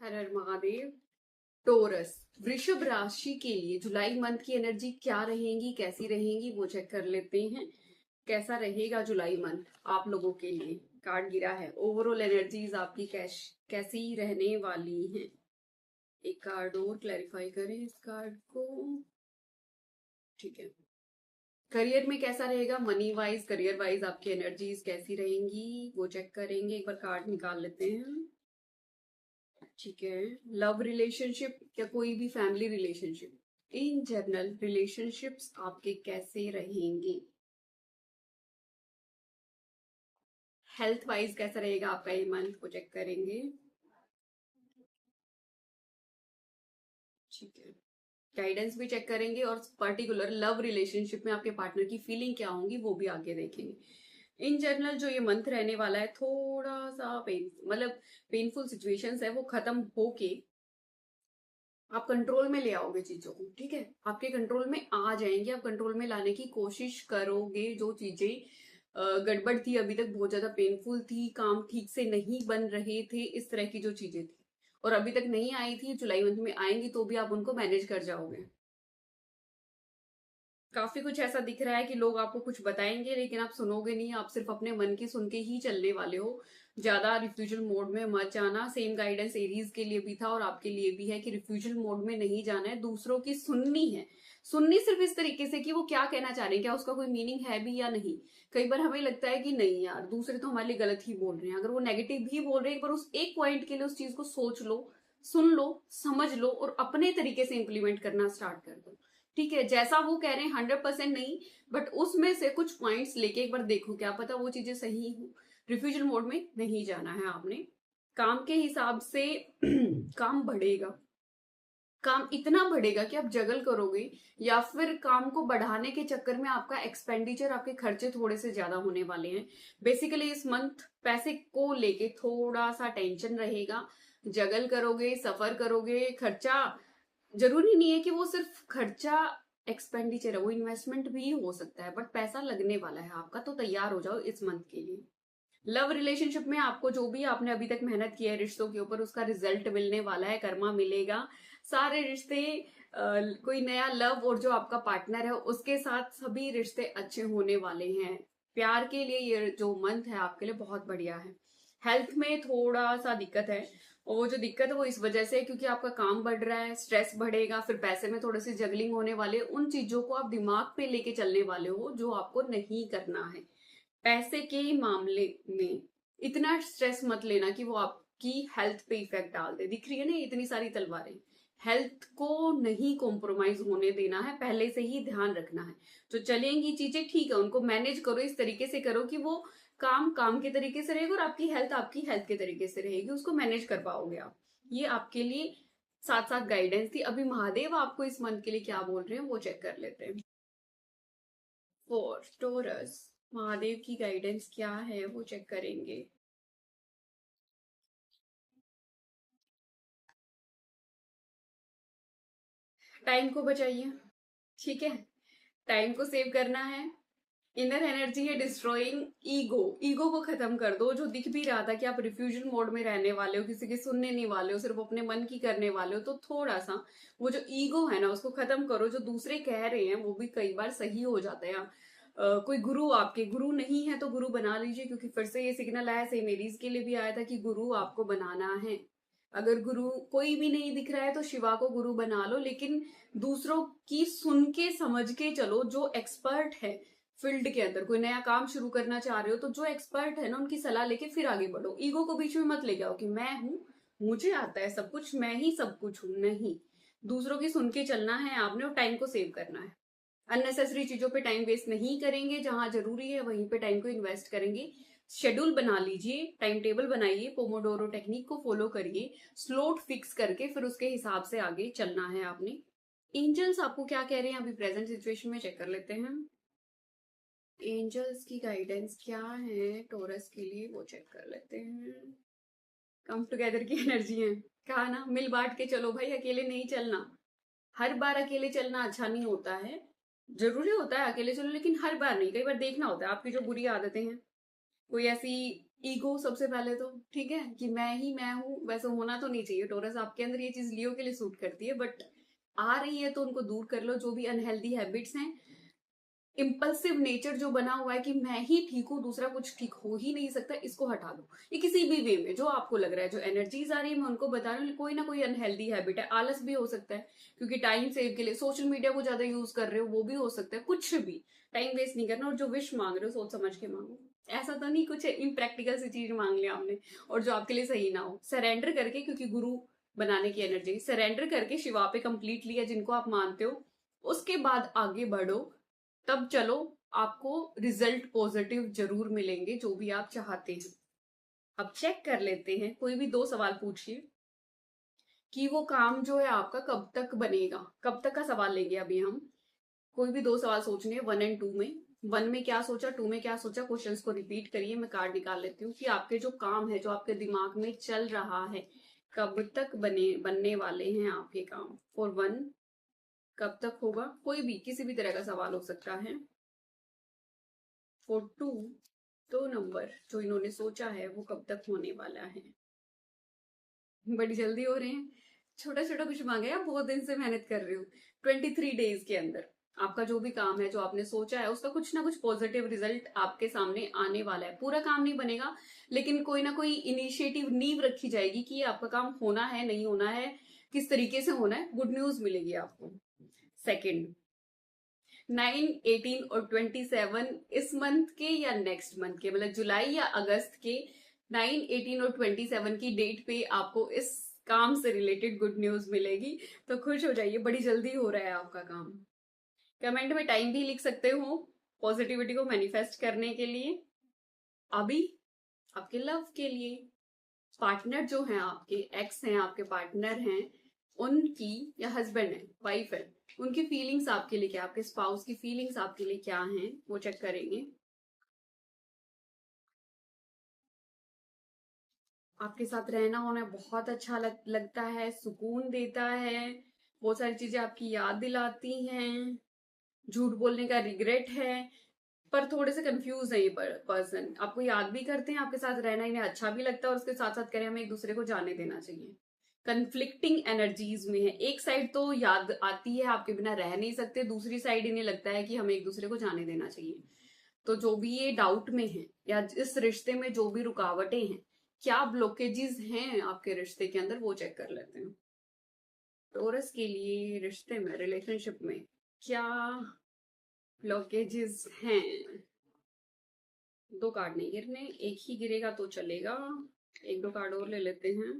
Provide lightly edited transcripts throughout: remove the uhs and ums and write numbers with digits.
हर हर Mahadev. Torus वृषभ राशि के लिए जुलाई मंथ की एनर्जी क्या रहेंगी, कैसी रहेंगी वो चेक कर लेते हैं। कैसा रहेगा जुलाई मंथ आप लोगों के लिए। कार्ड गिरा है, ओवरऑल एनर्जीज आपकी कैसी रहने वाली हैं। एक कार्ड और क्लैरिफाई करें इस कार्ड को। ठीक है, करियर में कैसा रहेगा, मनी वाइज करियर वाइज आपकी एनर्जीज कैसी रहेंगी वो चेक करेंगे। एक बार कार्ड निकाल लेते हैं। ठीक है, लव रिलेशनशिप या कोई भी family relationship, in general relationships आपके कैसे रहेंगे। हेल्थ वाइज कैसा रहेगा आपका ये मंथ को चेक करेंगे। ठीक है, गाइडेंस भी चेक करेंगे और पर्टिकुलर लव रिलेशनशिप में आपके पार्टनर की फीलिंग क्या होंगी वो भी आगे देखेंगे। इन जनरल जो ये मंथ रहने वाला है, थोड़ा सा पेनफुल सिचुएशंस है वो खत्म होके आप कंट्रोल में ले आओगे चीजों को। ठीक है, आपके कंट्रोल में आ जाएंगे, आप कंट्रोल में लाने की कोशिश करोगे। जो चीजें गड़बड़ थी, अभी तक बहुत ज्यादा पेनफुल थी, काम ठीक से नहीं बन रहे थे, इस तरह की जो चीजें थी और अभी तक नहीं आई थी, जुलाई मंथ में आएंगी तो भी आप उनको मैनेज कर जाओगे। काफी कुछ ऐसा दिख रहा है कि लोग आपको कुछ बताएंगे लेकिन आप सुनोगे नहीं, आप सिर्फ अपने मन की सुन के ही चलने वाले हो। ज्यादा रिफ्यूजल मोड में मत जाना। सेम गाइडेंस एरीज के लिए भी था और आपके लिए भी है कि रिफ्यूजल मोड में नहीं जाना है, दूसरों की सुननी है। सुननी सिर्फ इस तरीके से कि वो क्या कहना चाह रहे हैं, क्या उसका कोई मीनिंग है भी या नहीं। कई बार हमें लगता है कि नहीं यार, दूसरे तो हमारे लिए गलत ही बोल रहे हैं। अगर वो नेगेटिव भी बोल रहे हैं, एक बार उस एक पॉइंट के लिए उस चीज को सोच लो, सुन लो, समझ लो और अपने तरीके से इंप्लीमेंट करना स्टार्ट कर दो। ठीक है, जैसा वो कह रहे हैं 100% नहीं, बट उसमें से कुछ पॉइंट्स लेके एक बार देखो, क्या पता वो चीजें सही हो। रिफ्यूजल मोड में नहीं जाना है आपने। काम के हिसाब से काम बढ़ेगा, काम इतना बढ़ेगा कि आप जगल करोगे या फिर काम को बढ़ाने के चक्कर में आपका एक्सपेंडिचर, आपके खर्चे थोड़े से ज्यादा होने वाले हैं। बेसिकली इस मंथ पैसे को लेके थोड़ा सा टेंशन रहेगा। जगल करोगे, सफर करोगे, खर्चा जरूरी नहीं है कि वो सिर्फ खर्चा एक्सपेंडिचर है, वो इन्वेस्टमेंट भी हो सकता है, बट पैसा लगने वाला है आपका, तो तैयार हो जाओ इस मंथ के लिए। लव रिलेशनशिप में आपको जो भी आपने अभी तक मेहनत की है रिश्तों के ऊपर, उसका रिजल्ट मिलने वाला है, कर्मा मिलेगा। सारे रिश्ते कोई नया लव और जो आपका पार्टनर है उसके साथ सभी रिश्ते अच्छे होने वाले हैं। प्यार के लिए ये जो मंथ है आपके लिए बहुत बढ़िया है। हेल्थ में थोड़ा सा दिक्कत है और वो जो दिक्कत है वो इस वजह से है क्योंकि आपका काम बढ़ रहा है, स्ट्रेस बढ़ेगा, फिर पैसे में थोड़ी सी जगलिंग होने वाले, उन चीजों को आप दिमाग पे लेके चलने वाले हो जो आपको नहीं करना है। पैसे के मामले में इतना स्ट्रेस मत लेना कि वो आपकी हेल्थ पे इफेक्ट डाल दे। दिख रही है ना इतनी सारी तलवारें। हेल्थ को नहीं कॉम्प्रोमाइज होने देना है, पहले से ही ध्यान रखना है। जो चलेंगी चीजें ठीक है, उनको मैनेज करो, इस तरीके से करो कि वो काम काम के तरीके से रहेगा और आपकी हेल्थ के तरीके से रहेगी, उसको मैनेज कर पाओगे आप। ये आपके लिए साथ साथ गाइडेंस थी। अभी महादेव आपको इस मंथ के लिए क्या बोल रहे हैं वो चेक कर लेते हैं। फॉर टोरस महादेव की गाइडेंस क्या है वो चेक करेंगे। टाइम को बचाइए। ठीक है, टाइम को सेव करना है। इनर एनर्जी है डिस्ट्रॉइंग ईगो, ईगो को खत्म कर दो। जो दिख भी रहा था कि आप रिफ्यूजल मोड में रहने वाले हो, किसी की सुनने नहीं वाले हो, सिर्फ अपने मन की करने वाले हो, तो थोड़ा सा वो जो ईगो है ना उसको खत्म करो। जो दूसरे कह रहे हैं वो भी कई बार सही हो जाते हैं। कोई गुरु आपके गुरु नहीं है तो गुरु बना लीजिए, क्योंकि फिर से ये सिग्नल आया, सेम एरीज के लिए भी आया था कि गुरु आपको बनाना है। अगर गुरु कोई भी नहीं दिख रहा है तो शिवा को गुरु बना लो, लेकिन दूसरों की सुन के समझ के चलो। जो एक्सपर्ट है फील्ड के अंदर, कोई नया काम शुरू करना चाह रहे हो तो जो एक्सपर्ट है ना उनकी सलाह लेके फिर आगे बढ़ो। ईगो को बीच में मत लेके आओ कि मैं हूं, मुझे आता है सब कुछ, मैं ही सब कुछ हूं। नहीं, दूसरों की सुन के चलना है आपने और टाइम को सेव करना है। अननेसेसरी चीजों पे टाइम वेस्ट नहीं करेंगे, जहां जरूरी है वहीं पे टाइम को इन्वेस्ट करेंगे। शेड्यूल बना लीजिए, टाइम टेबल बनाइए, पोमोडोरो टेक्निक को फॉलो करिए, स्लोट फिक्स करके फिर उसके हिसाब से आगे चलना है आपने। एंजल्स आपको क्या कह रहे हैं अभी प्रेजेंट सिचुएशन में चेक कर लेते हैं। एंजल्स की गाइडेंस क्या है टोरस के लिए वो चेक कर लेते हैं। कम टुगेदर की एनर्जी है। कहा ना, मिल बांट के चलो भाई, अकेले नहीं चलना। हर बार अकेले चलना अच्छा नहीं होता है। जरूरी होता है अकेले चलो, लेकिन हर बार नहीं। कई बार देखना होता है आपकी जो बुरी आदतें हैं, कोई ऐसी ईगो सबसे पहले तो, ठीक है, कि मैं ही मैं हूं, वैसे होना तो नहीं चाहिए। टोरस आपके अंदर ये चीज लियो के लिए सूट करती है, बट आ रही है तो उनको दूर कर लो। जो भी अनहेल्दी हैबिट्स हैं, इम्पल्सिव नेचर जो बना हुआ है कि मैं ही ठीक हूँ, दूसरा कुछ ठीक हो ही नहीं सकता, इसको हटा दो। ये किसी भी वे में जो आपको लग रहा है, जो एनर्जीज आ रही है, मैं उनको बता रही हूँ, कोई ना कोई अनहेल्दी हैबिट है। आलस भी हो सकता है, क्योंकि टाइम सेव के लिए सोशल मीडिया को ज्यादा यूज कर रहे हो, वो भी हो सकता है। कुछ भी टाइम वेस्ट नहीं करना, और जो विश मांग रहे हो सोच समझ के मांगो। ऐसा तो नहीं कुछ इम्प्रैक्टिकल सी चीज मांग लिया आपने और जो आपके लिए सही ना हो। सरेंडर करके, क्योंकि गुरु बनाने की एनर्जी, सरेंडर करके शिवा पे कंप्लीटली, या जिनको आप मानते हो, उसके बाद आगे बढ़ो। तब चलो, आपको रिजल्ट पॉजिटिव जरूर मिलेंगे, जो भी आप चाहते हैं। अब चेक कर लेते हैं, कोई भी 2 सवाल पूछिए कि वो काम जो है आपका कब तक बनेगा। कब तक का सवाल लेंगे अभी हम। कोई भी 2 सवाल सोचने हैं, 1 और 2 में। 1 में क्या सोचा, 2 में क्या सोचा, क्वेश्चंस को रिपीट करिए। मैं कार्ड निकाल लेती हूँ कि आपके जो काम है, जो आपके दिमाग में चल रहा है, कब तक बनने वाले हैं आपके काम। फॉर 1 कब तक होगा, कोई भी किसी भी तरह का सवाल हो सकता है। फॉर 2 2 नंबर जो इन्होंने सोचा है वो कब तक होने वाला है। बड़ी जल्दी हो रहे हैं, छोटा छोटा कुछ मांगा है, बहुत दिन से मेहनत कर रही हूँ। 23 डेज के अंदर आपका जो भी काम है, जो आपने सोचा है, उसका कुछ ना कुछ पॉजिटिव रिजल्ट आपके सामने आने वाला है। पूरा काम नहीं बनेगा, लेकिन कोई ना कोई इनिशिएटिव, नींव रखी जाएगी कि आपका काम होना है, नहीं होना है, किस तरीके से होना है। गुड न्यूज मिलेगी आपको। सेकेंड, 9, 18 और 27 इस मंथ के या नेक्स्ट मंथ के, मतलब जुलाई या अगस्त के 9, 18 और 27 की डेट पे आपको इस काम से रिलेटेड गुड न्यूज मिलेगी। तो खुश हो जाइए, बड़ी जल्दी हो रहा है आपका काम। कमेंट में टाइम भी लिख सकते हो पॉजिटिविटी को मैनिफेस्ट करने के लिए। अभी आपके लव के लिए, पार्टनर जो हैं आपके, एक्स हैं आपके, पार्टनर हैं, उनकी, या हस्बैंड है, वाइफ है, उनकी फीलिंग्स आपके लिए क्या, आपके स्पाउस की फीलिंग्स आपके लिए क्या हैं, वो चेक करेंगे। आपके साथ रहना होना बहुत अच्छा लगता है, सुकून देता है, बहुत सारी चीजें आपकी याद दिलाती हैं। झूठ बोलने का रिग्रेट है, पर थोड़े से कंफ्यूज है ये पर्सन। आपको याद भी करते हैं, आपके साथ रहना इन्हें अच्छा भी लगता है, और उसके साथ साथ करें हमें एक दूसरे को जाने देना चाहिए। कंफ्लिक्टिंग एनर्जीज में है। एक साइड तो याद आती है, आपके बिना रह नहीं सकते, दूसरी साइड इन्हें लगता है कि हमें एक दूसरे को जाने देना चाहिए। तो जो भी ये डाउट में है, या इस रिश्ते में जो भी रुकावटें हैं, क्या ब्लॉकेजेस हैं आपके रिश्ते के अंदर, वो चेक कर लेते हैं। टोरस के लिए रिश्ते में, रिलेशनशिप में क्या ब्लॉकेजेस हैं। 2 कार्ड नहीं गिरने, एक ही गिरेगा तो चलेगा। 1-2 कार्ड और ले लेते हैं।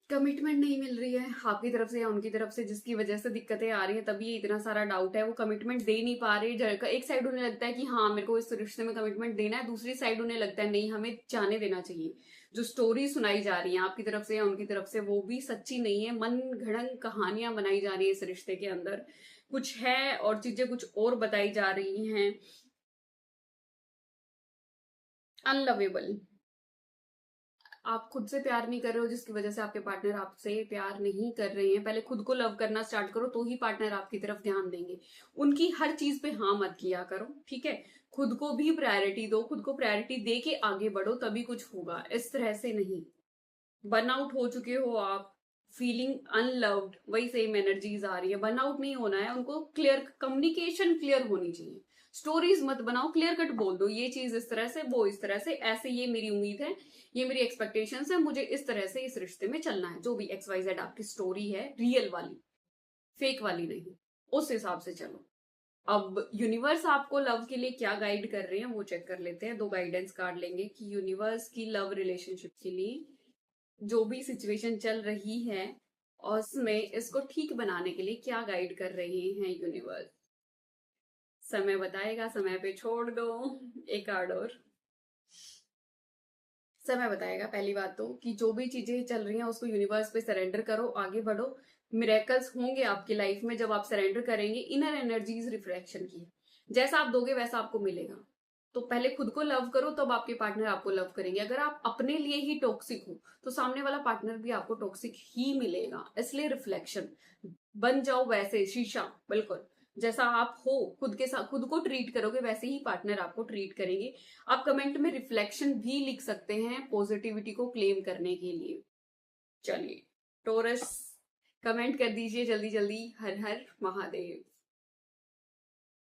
कमिटमेंट नहीं मिल रही है आपकी तरफ से या उनकी तरफ से, जिसकी वजह से दिक्कतें आ रही हैं, तभी इतना सारा डाउट है। वो कमिटमेंट दे नहीं पा रहे। एक साइड उन्हें लगता है कि हाँ मेरे को इस रिश्ते में कमिटमेंट देना है, दूसरी साइड उन्हें लगता है नहीं, हमें जाने देना चाहिए। जो स्टोरी सुनाई जा रही है आपकी तरफ से या उनकी तरफ से, वो भी सच्ची नहीं है। मन घड़ंग कहानियां बनाई जा रही है इस रिश्ते के अंदर, कुछ है और चीजें कुछ और बताई जा रही हैं। अनलवेबल, आप खुद से प्यार नहीं कर रहे हो, जिसकी वजह से आपके पार्टनर आपसे प्यार नहीं कर रहे हैं। पहले खुद को लव करना स्टार्ट करो, तो ही पार्टनर आपकी तरफ ध्यान देंगे। उनकी हर चीज पे हाँ मत किया करो, ठीक है। खुद को भी प्रायोरिटी दो, खुद को प्रायोरिटी दे के आगे बढ़ो, तभी कुछ होगा, इस तरह से नहीं। बर्नआउट हो चुके हो आप, फीलिंग अनलव्ड, वही सेम एनर्जीज आ रही है। बर्नआउट नहीं होना है उनको, क्लियर कम्युनिकेशन क्लियर होनी चाहिए। स्टोरीज मत बनाओ, क्लियर कट बोल दो, ये चीज इस तरह से, वो इस तरह से, ऐसे ये मेरी उम्मीद है, ये मेरी एक्सपेक्टेशंस है, मुझे इस तरह से इस रिश्ते में चलना है। जो भी XYZ आपकी स्टोरी है, रियल वाली, फेक वाली नहीं, उस हिसाब से चलो। अब यूनिवर्स आपको लव के लिए क्या गाइड कर रहे हैं वो चेक कर लेते हैं। 2 गाइडेंस कार्ड लेंगे कि यूनिवर्स की लव रिलेशनशिप के लिए जो भी सिचुएशन चल रही है, और उसमें इसको ठीक बनाने के लिए क्या गाइड कर रहे हैं यूनिवर्स। समय बताएगा, समय पे छोड़ दो। एक कार्ड और, समय बताएगा। पहली बात तो कि जो भी चीजें चल रही हैं उसको यूनिवर्स पे सरेंडर करो, आगे बढ़ो। मिरेकल्स होंगे आपकी लाइफ में जब आप सरेंडर करेंगे। इनर एनर्जीज रिफ्लेक्शन की, जैसा आप दोगे वैसा आपको मिलेगा। तो पहले खुद को लव करो, तब आपके पार्टनर आपको लव करेंगे। अगर आप अपने लिए ही टॉक्सिक हो, तो सामने वाला पार्टनर भी आपको टॉक्सिक ही मिलेगा। इसलिए रिफ्लेक्शन बन जाओ, वैसे शीशा बिल्कुल, जैसा आप हो खुद के साथ, खुद को ट्रीट करोगे वैसे ही पार्टनर आपको ट्रीट करेंगे। आप कमेंट में रिफ्लेक्शन भी लिख सकते हैं पॉजिटिविटी को क्लेम करने के लिए। चलिए टोरस, कमेंट कर दीजिए जल्दी जल्दी। हर हर महादेव।